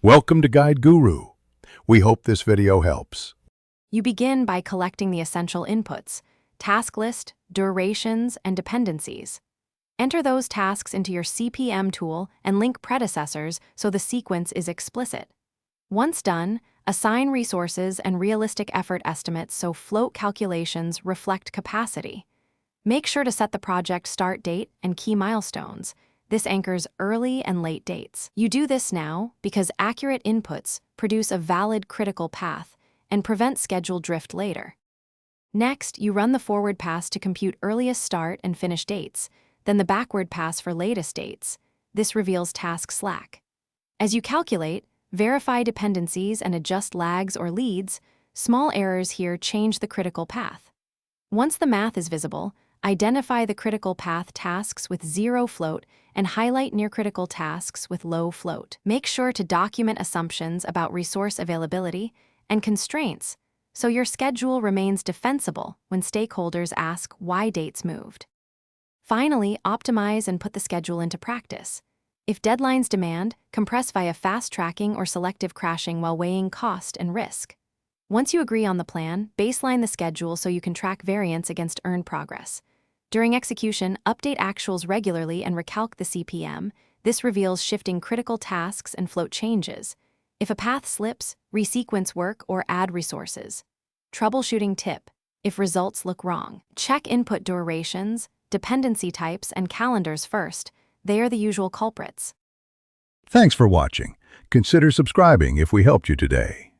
Welcome to Guide Guru. We hope this video helps. You begin by collecting the essential inputs, task list, durations, and dependencies. Enter those tasks into your CPM tool and link predecessors so the sequence is explicit. Once done, assign resources and realistic effort estimates so float calculations reflect capacity. Make sure to set the project start date and key milestones. This anchors early and late dates. You do this now because accurate inputs produce a valid critical path and prevent schedule drift later. Next, you run the forward pass to compute earliest start and finish dates, then the backward pass for latest dates. This reveals task slack. As you calculate, verify dependencies and adjust lags or leads, small errors here change the critical path. Once the math is visible, identify the critical path tasks with zero float and highlight near-critical tasks with low float. Make sure to document assumptions about resource availability and constraints so your schedule remains defensible when stakeholders ask why dates moved. Finally, optimize and put the schedule into practice. If deadlines demand, compress via fast tracking or selective crashing while weighing cost and risk. Once you agree on the plan, baseline the schedule so you can track variance against earned progress. During execution, update actuals regularly and recalc the CPM. This reveals shifting critical tasks and float changes. If a path slips, resequence work or add resources. Troubleshooting tip: if results look wrong, check input durations, dependency types, and calendars first. They are the usual culprits. Thanks for watching. Consider subscribing if we helped you today.